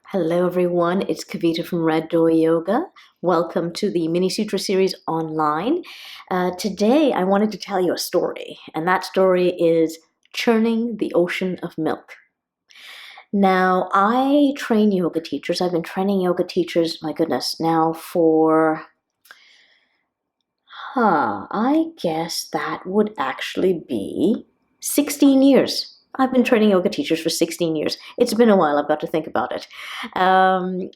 Hello everyone, it's Kavita from Red Door Yoga. Welcome to the Mini Sutra series online. Today I wanted to tell you a story, and that story is Churning the Ocean of Milk. Now, I train yoga teachers. I've been training yoga teachers, my goodness, now for, I guess that would actually be 16 years. I've been training yoga teachers for 16 years. It's been a while, I've got to think about it. One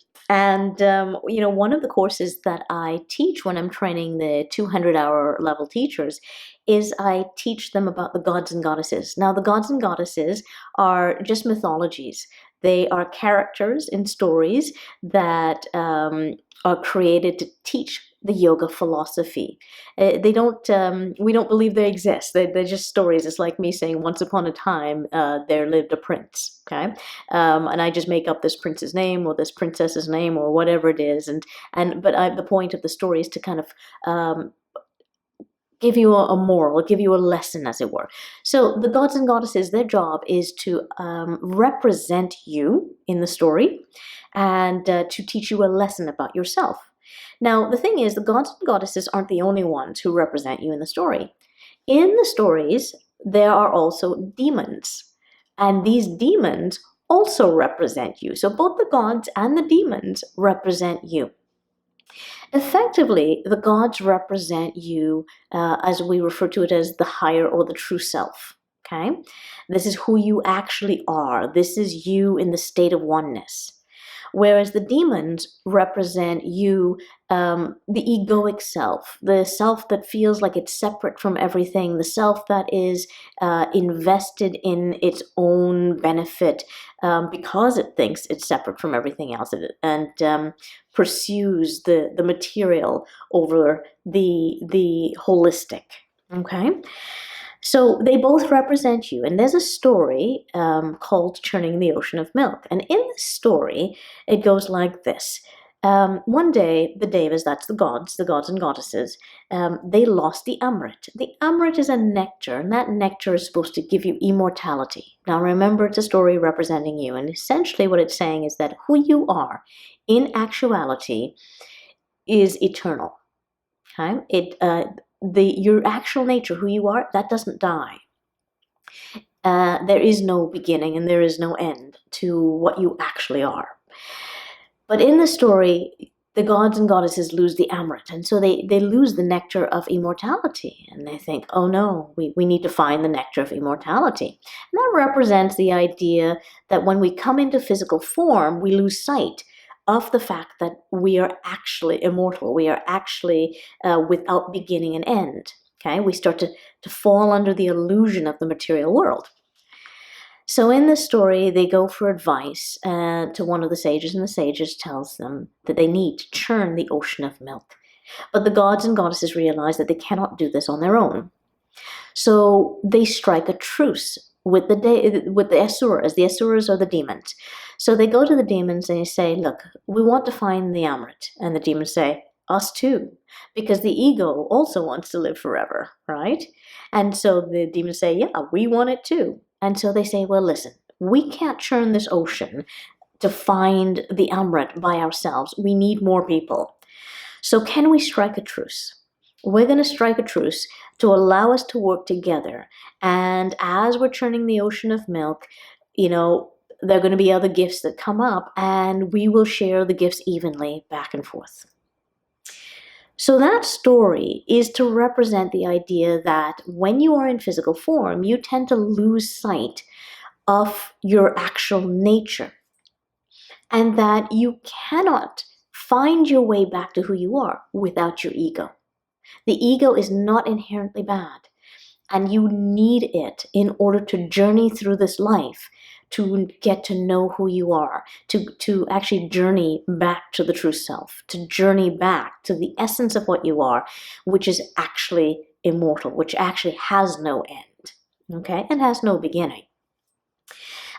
of the courses that I teach when I'm training the 200-hour level teachers is I teach them about the gods and goddesses. Now, the gods and goddesses are just mythologies. They are characters in stories that are created to teach the yoga philosophy. We don't believe they exist. They're just stories. It's like me saying, once upon a time, there lived a prince, okay? And I just make up this prince's name or this princess's name or whatever it is. But the point of the story is to kind of give you a moral, give you a lesson, as it were. So the gods and goddesses, their job is to represent you in the story and to teach you a lesson about yourself. Now, the thing is, the gods and goddesses aren't the only ones who represent you in the story. In the stories, there are also demons, and these demons also represent you. So both the gods and the demons represent you. Effectively, the gods represent you as we refer to it as the higher or the true self. Okay? This is who you actually are. This is you in the state of oneness. Whereas the demons represent you, the egoic self, the self that feels like it's separate from everything, the self that is invested in its own benefit because it thinks it's separate from everything else, and pursues the material over the holistic. Okay? So they both represent you, and there's a story called Churning the Ocean of Milk. And in this story, it goes like this. One day, the Devas, that's the gods and goddesses, they lost the Amrit. The Amrit is a nectar, and that nectar is supposed to give you immortality. Now remember, it's a story representing you, and essentially what it's saying is that who you are, in actuality, is eternal. Okay? Your actual nature, who you are, that doesn't die. There is no beginning and there is no end to what you actually are. But in the story, the gods and goddesses lose the Amrit, and so they lose the nectar of immortality, and they think, oh no, we need to find the nectar of immortality. And that represents the idea that when we come into physical form, we lose sight of the fact that we are actually immortal. We are actually without beginning and end. Okay, we start to fall under the illusion of the material world. So in this story, they go for advice to one of the sages, and the sages tells them that they need to churn the ocean of milk. But the gods and goddesses realize that they cannot do this on their own. So they strike a truce with the asuras. The asuras are the demons. So they go to the demons and they say, look, we want to find the Amrit. And the demons say, us too, because the ego also wants to live forever, right? And so the demons say, yeah, we want it too. And so they say, well, listen, we can't churn this ocean to find the Amrit by ourselves. We need more people. So can we strike a truce? We're going to strike a truce to allow us to work together. And as we're churning the ocean of milk, there are going to be other gifts that come up, and we will share the gifts evenly back and forth. So that story is to represent the idea that when you are in physical form, you tend to lose sight of your actual nature, and that you cannot find your way back to who you are without your ego. The ego is not inherently bad, and you need it in order to journey through this life, to get to know who you are, to actually journey back to the true self, to journey back to the essence of what you are, which is actually immortal, which actually has no end, okay, and has no beginning.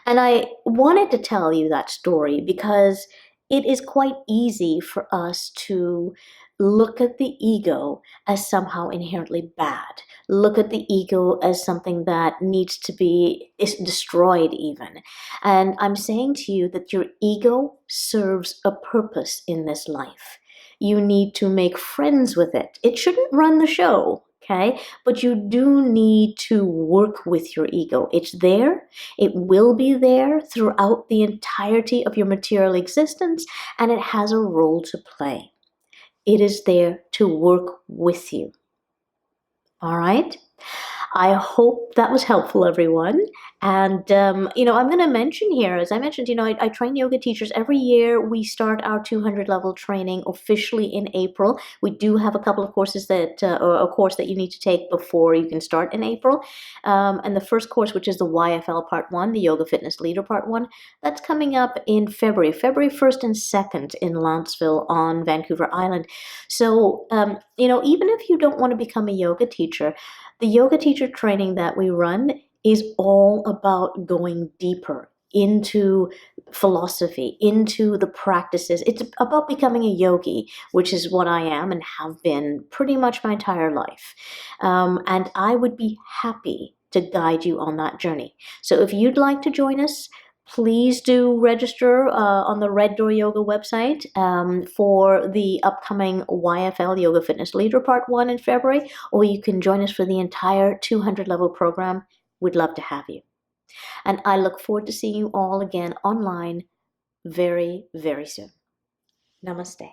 And I wanted to tell you that story because it is quite easy for us to look at the ego as somehow inherently bad. Look at the ego as something that needs to be is destroyed even. And I'm saying to you that your ego serves a purpose in this life. You need to make friends with it. It shouldn't run the show, okay? But you do need to work with your ego. It's there. It will be there throughout the entirety of your material existence, and it has a role to play. It is there to work with you. All right? I hope that was helpful, everyone. And, I'm going to mention here, as I mentioned, I train yoga teachers. Every year we start our 200 level training officially in April. We do have a couple of courses or a course that you need to take before you can start in April. And the first course, which is the YFL Part 1, the Yoga Fitness Leader Part 1, that's coming up in February 1st and 2nd in Lantsville on Vancouver Island. So, even if you don't want to become a yoga teacher, the yoga teacher training that we run is all about going deeper into philosophy, into the practices. It's about becoming a yogi, which is what I am and have been pretty much my entire life. And I would be happy to guide you on that journey. So if you'd like to join us, please do register on the Red Door Yoga website for the upcoming YFL Yoga Fitness Leader Part 1 in February, or you can join us for the entire 200 level program. We'd love to have you. And I look forward to seeing you all again online very, very soon. Namaste.